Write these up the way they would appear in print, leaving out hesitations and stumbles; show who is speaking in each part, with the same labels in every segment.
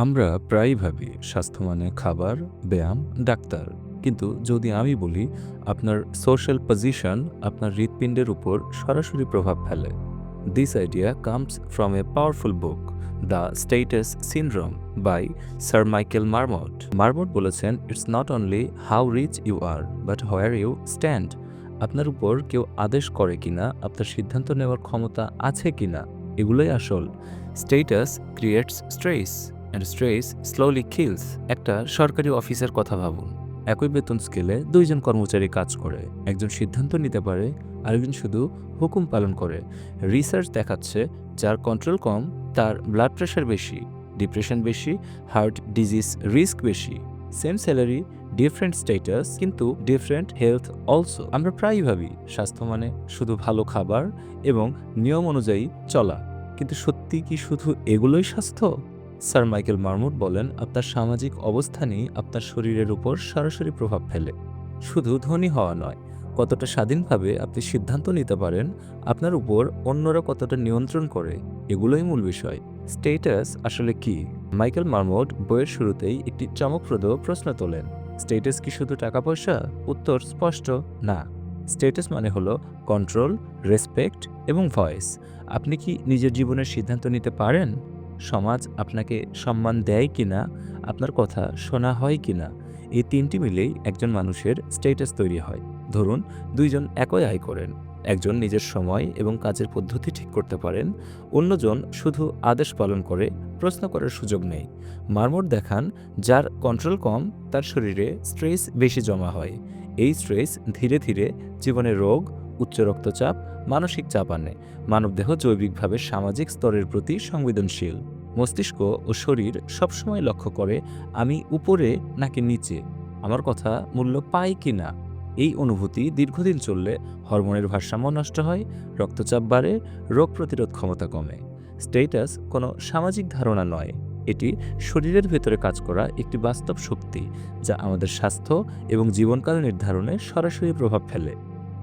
Speaker 1: আমরা প্রায়ই ভাবি স্বাস্থ্য মানে খাবার, ব্যায়াম, ডাক্তার। কিন্তু যদি আমি বলি আপনার সোশ্যাল পজিশন আপনার হৃৎপিণ্ডের উপর সরাসরি প্রভাব ফেলে। This idea comes from a powerful book, the status syndrome by sir Michael Marmot. Marmot বলেছেন, it's not only how rich you are but where you stand. আপনার উপর কেউ আদেশ করে কিনা, আপনার সিদ্ধান্ত নেওয়ার ক্ষমতা আছে কিনা, এগুলোই আসল। Status creates stress and stress slowly kills. একটা সরকারি অফিসের কথা ভাবুন। একই বেতন স্কেলে দুইজন কর্মচারী কাজ করে, একজন সিদ্ধান্ত নিতে পারে, আরেকজন শুধু হুকুম পালন করে। রিসার্চ দেখাচ্ছে যার কন্ট্রোল কম তার ব্লাড প্রেশার বেশি, ডিপ্রেশন বেশি, হার্ট ডিজিজ রিস্ক বেশি। সেম স্যালারি, ডিফারেন্ট স্ট্যাটাস, কিন্তু ডিফারেন্ট হেলথ অলসো। আমরা প্রায়ই ভাবি স্বাস্থ্য মানে শুধু ভালো খাবার এবং নিয়ম অনুযায়ী চলা, কিন্তু সত্যি কি শুধু এগুলোই স্বাস্থ্য? স্যার মাইকেল মারমুট বলেন, আপনার সামাজিক অবস্থানই আপনার শরীরের উপর সরাসরি প্রভাব ফেলে। শুধু ধনী হওয়া নয়, কতটা স্বাধীনভাবে আপনি সিদ্ধান্ত নিতে পারেন, আপনার উপর অন্যরা কতটা নিয়ন্ত্রণ করে, এগুলোই মূল বিষয়। স্টেটাস আসলে কি? মাইকেল মারমুট বইয়ের শুরুতেই একটি চমকপ্রদ প্রশ্ন তোলেন, স্টেটাস কি শুধু টাকা পয়সা? উত্তর স্পষ্ট, না। স্টেটাস মানে হলো কন্ট্রোল, রেসপেক্ট এবং ভয়েস। আপনি কি নিজের জীবনের সিদ্ধান্ত নিতে পারেন? সমাজ আপনাকে সম্মান দেয় কিনা, আপনার কথা শোনা হয় কিনা, এই তিনটি মিলেই একজন মানুষের স্ট্যাটাস তৈরি হয়। ধরুন, দুইজন একই আয় করেন, একজন নিজের সময় এবং কাজের পদ্ধতি ঠিক করতে পারেন, অন্যজন শুধু আদেশ পালন করে, প্রশ্ন করার সুযোগ নেই। মারমট দেখান, যার কন্ট্রোল কম তার শরীরে স্ট্রেস বেশি জমা হয়। এই স্ট্রেস ধীরে ধীরে জীবনে রোগ, উচ্চ রক্তচাপ, মানসিক চাপ আনে। মানবদেহ জৈবিকভাবে সামাজিক স্তরের প্রতি সংবেদনশীল। মস্তিষ্ক ও শরীর সবসময় লক্ষ্য করে, আমি উপরে নাকি নিচে, আমার কথা মূল্য পাই কি না। এই অনুভূতি দীর্ঘদিন চললে হরমোনের ভারসাম্য নষ্ট হয়, রক্তচাপ বাড়ে, রোগ প্রতিরোধ ক্ষমতা কমে। স্টেটাস কোনো সামাজিক ধারণা নয়, এটি শরীরের ভেতরে কাজ করা একটি বাস্তব শক্তি, যা আমাদের স্বাস্থ্য এবং জীবনকাল নির্ধারণে সরাসরি প্রভাব ফেলে।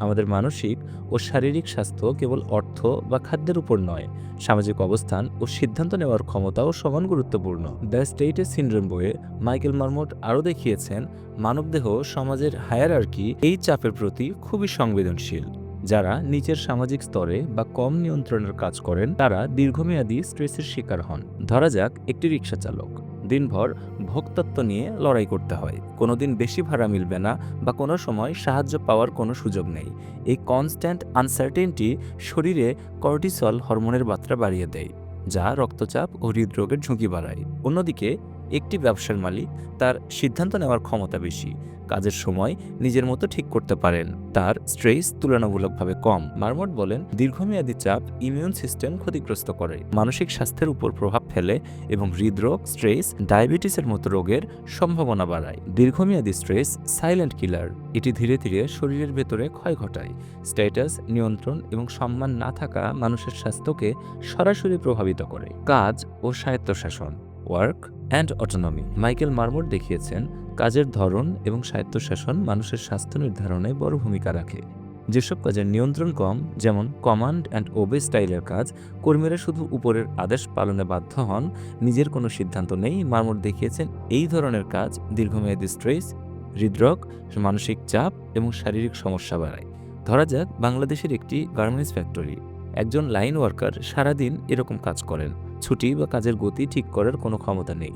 Speaker 1: আমাদের মানসিক ও শারীরিক স্বাস্থ্য কেবল অর্থ বা খাদ্যের উপর নয়, সামাজিক অবস্থান ও সিদ্ধান্ত নেওয়ার ক্ষমতাও সমান গুরুত্বপূর্ণ। দ্য স্টেটাস সিনড্রোম বইয়ে মাইকেল মারমট আরও দেখিয়েছেন, মানবদেহ সমাজের হায়ারার্কি এই চাপের প্রতি খুবই সংবেদনশীল। যারা নিচের সামাজিক স্তরে বা কম নিয়ন্ত্রণের কাজ করেন তারা দীর্ঘমেয়াদী স্ট্রেসের শিকার হন। ধরা যাক, একটি রিক্সা চালক দিনভর ভোক্তত্ব নিয়ে লড়াই করতে হয়, কোনোদিন বেশি ভাড়া মিলবে না বা কোনো সময় সাহায্য পাওয়ার কোনো সুযোগ নেই। এই কনস্ট্যান্ট আনসার্টেনটি শরীরে কর্টিসল হরমোনের মাত্রা বাড়িয়ে দেয়, যা রক্তচাপ ও হৃদরোগের ঝুঁকি বাড়ায়। অন্যদিকে একটি ব্যবসার মালিক, তার সিদ্ধান্ত নেওয়ার ক্ষমতা বেশি, কাজের সময় নিজের মতো ঠিক করতে পারেন, তার স্ট্রেস তুলনামূলকভাবে কম। মারমট বলেন, দীর্ঘমেয়াদী চাপ ইমিউন সিস্টেম ক্ষতিগ্রস্ত করে, মানসিক স্বাস্থ্যের উপর প্রভাব ফেলে এবং হৃদরোগ, স্ট্রেস, ডায়াবেটিসের মতো রোগের সম্ভাবনা বাড়ায়। দীর্ঘমেয়াদী স্ট্রেস সাইলেন্ট কিলার, এটি ধীরে ধীরে শরীরের ভেতরে ক্ষয় ঘটায়। স্ট্যাটাস, নিয়ন্ত্রণ এবং সম্মান না থাকা মানুষের স্বাস্থ্যকে সরাসরি প্রভাবিত করে। কাজ ও স্বায়ত্তশাসন, ওয়ার্ক অ্যান্ড অটোনমি। মাইকেল মারমট দেখিয়েছেন, কাজের ধরন এবং স্বায়ত্তশাসন মানুষের স্বাস্থ্য নির্ধারণে বড় ভূমিকা রাখে। যেসব কাজের নিয়ন্ত্রণ কম, যেমন কমান্ড অ্যান্ড ওবে স্টাইলের কাজ, কর্মীরা শুধু উপরের আদেশ পালনে বাধ্য হন, নিজের কোনো সিদ্ধান্ত নেই। মারমট দেখিয়েছেন, এই ধরনের কাজ দীর্ঘমেয়াদী স্ট্রেস, হৃদরোগ, মানসিক চাপ এবং শারীরিক সমস্যা বাড়ায়। ধরা যাক, বাংলাদেশের একটি গার্মেন্টস ফ্যাক্টরি, একজন লাইন ওয়ার্কার সারাদিন এরকম কাজ করেন, ছুটি বা কাজের গতি ঠিক করার কোনো ক্ষমতা নেই।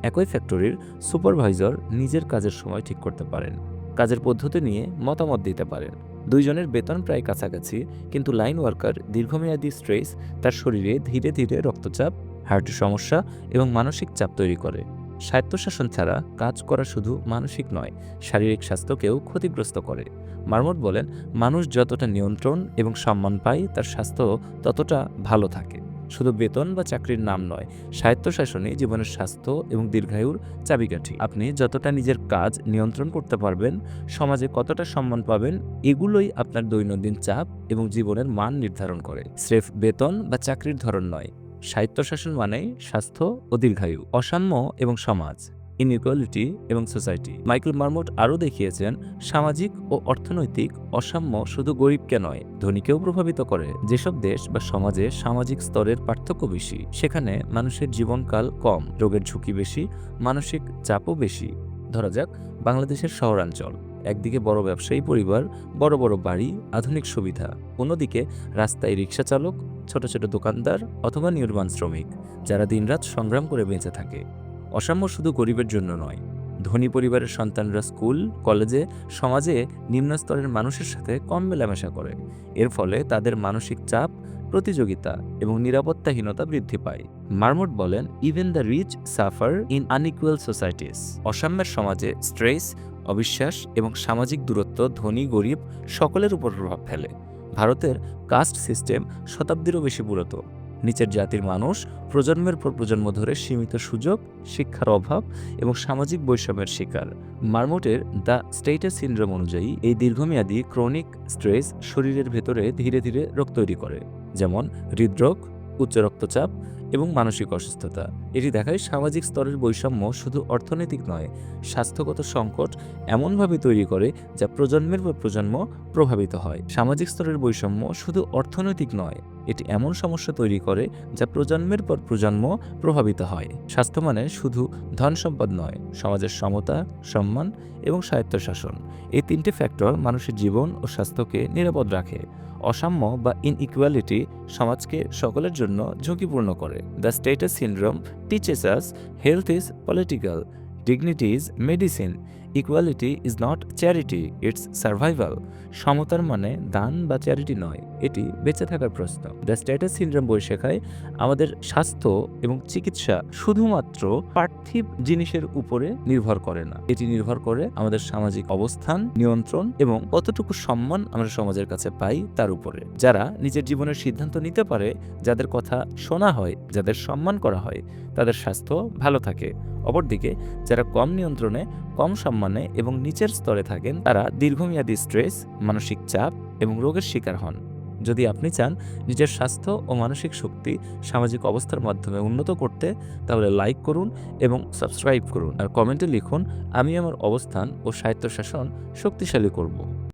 Speaker 1: একই ফ্যাক্টরির সুপারভাইজার নিজের কাজের সময় ঠিক করতে পারেন, কাজের পদ্ধতি নিয়ে মতামত দিতে পারেন। দুইজনের বেতন প্রায় কাছাকাছি, কিন্তু লাইন ওয়ার্কার দীর্ঘমেয়াদী স্ট্রেস তার শরীরে ধীরে ধীরে রক্তচাপ, হার্টের সমস্যা এবং মানসিক চাপ তৈরি করে। স্বায়ত্তশাসন ছাড়া কাজ করা শুধু মানসিক নয়, শারীরিক স্বাস্থ্যকেও ক্ষতিগ্রস্ত করে। মারমট বলেন, মানুষ যতটা নিয়ন্ত্রণ এবং সম্মান পায় তার স্বাস্থ্য ততটা ভালো থাকে। শুধু বেতন বা চাকরির নাম নয়, স্বায়ত্তশাসনই জীবনের স্বাস্থ্য এবং দীর্ঘায়ুর চাবিকাঠি। আপনি যতটা নিজের কাজ নিয়ন্ত্রণ করতে পারবেন, সমাজে কতটা সম্মান পাবেন, এগুলোই আপনার দৈনন্দিন চাপ এবং জীবনের মান নির্ধারণ করে। স্রেফ বেতন বা চাকরির ধরন নয়, স্বায়ত্তশাসন মানে স্বাস্থ্য ও দীর্ঘায়ু। অসাম্য এবং সমাজ, ইনইকুয়ালিটি এবং সোসাইটি। মাইকেল মারমোট আরও দেখিয়েছেন সামাজিক ও অর্থনৈতিক অসাম্য শুধু গরিবকে নয়, ধনীকেও প্রভাবিত করে। যেসব দেশ বা সমাজে সামাজিক স্তরের পার্থক্য বেশি, সেখানে মানুষের জীবনকাল কম, রোগের ঝুঁকি বেশি, মানসিক চাপও বেশি। ধরা যাক বাংলাদেশের শহরাঞ্চল, একদিকে বড় ব্যবসায়ী পরিবার, বড় বড় বাড়ি, আধুনিক সুবিধা, অন্যদিকে রাস্তায় রিক্সা চালক, ছোট ছোট দোকানদার অথবা নির্মাণ শ্রমিক, যারা দিনরাত সংগ্রাম করে বেঁচে থাকে। অসাম্য শুধু গরিবের জন্য নয়, ধনী পরিবারের সন্তানরা স্কুল, কলেজে, সমাজে নিম্ন স্তরের মানুষের সাথে কম মেলামেশা করে। এর ফলে তাদের মানসিক চাপ, প্রতিযোগিতা এবং নিরাপত্তাহীনতা বৃদ্ধি পায়। মারমোট বলেন, even the rich suffer in unequal societies. অসাম্যের সমাজে স্ট্রেস, অবিশ্বাস এবং সামাজিক দূরত্ব ধনী গরিব সকলের উপর প্রভাব ফেলে। ভারতের কাস্ট সিস্টেম শতাব্দীরও বেশি পুরাতন। নিচের জাতির মানুষ প্রজন্মের পর প্রজন্ম ধরে সীমিত সুযোগ, শিক্ষার অভাব এবং সামাজিক বৈষম্যের শিকার। মারমোটের দ্য স্টেটাস সিনড্রোম অনুযায়ী এই দীর্ঘমেয়াদী ক্রনিক স্ট্রেস শরীরের ভেতরে ধীরে ধীরে রোগ তৈরি করে, যেমন হৃদরোগ, উচ্চ রক্তচাপ এবং মানসিক অসুস্থতা। এটি দেখায় সামাজিক স্তরের বৈষম্য শুধু অর্থনৈতিক নয়, স্বাস্থ্যগত সংকট এমনভাবে তৈরি করে যা প্রজন্মের পর প্রজন্ম প্রভাবিত হয়। সামাজিক স্তরের বৈষম্য শুধু অর্থনৈতিক নয়, এটি এমন সমস্যা তৈরি করে যা প্রজন্মের পর প্রজন্ম প্রভাবিত হয়। স্বাস্থ্য মানে শুধু ধন সম্পদ নয়, সমাজের সমতা, সম্মান এবং স্বায়ত্তশাসন। এই তিনটে ফ্যাক্টর মানুষের জীবন ও স্বাস্থ্যকে নিরাপদ রাখে। অসাম্য বা ইনইকুয়ালিটি সমাজকে সকলের জন্য ঝুঁকিপূর্ণ করে। The status syndrome teaches us health is political, dignity is medicine, equality is not charity, it's survival. সমতার মানে দান বা চ্যারিটি নয়, এটি বেঁচে থাকার প্রশ্ন। দ্য স্ট্যাটাস সিনড্রোম বই শেখায় আমাদের স্বাস্থ্য এবং চিকিৎসা শুধুমাত্র পার্থিব জিনিসের উপরে নির্ভর করে না, এটি নির্ভর করে আমাদের সামাজিক অবস্থান, নিয়ন্ত্রণ এবং কতটুকু সম্মান আমরা সমাজের কাছে পাই তার উপরে। যারা নিজের জীবনের সিদ্ধান্ত নিতে পারে, যাদের কথা শোনা হয়, যাদের সম্মান করা হয়, তাদের স্বাস্থ্য ভালো থাকে। অপরদিকে যারা কম নিয়ন্ত্রণে, কম সম্মানে এবং নিচের স্তরে থাকেন, তারা দীর্ঘমেয়াদী স্ট্রেস, মানসিক চাপ এবং রোগের শিকার হন। যদি আপনি চান নিজের স্বাস্থ্য ও মানসিক শক্তি সামাজিক অবস্থার মাধ্যমে উন্নত করতে, তাহলে লাইক করুন এবং সাবস্ক্রাইব করুন, আর কমেন্টে লিখুন, আমি আমার অবস্থান ও স্বায়ত্তশাসন শক্তিশালী করব।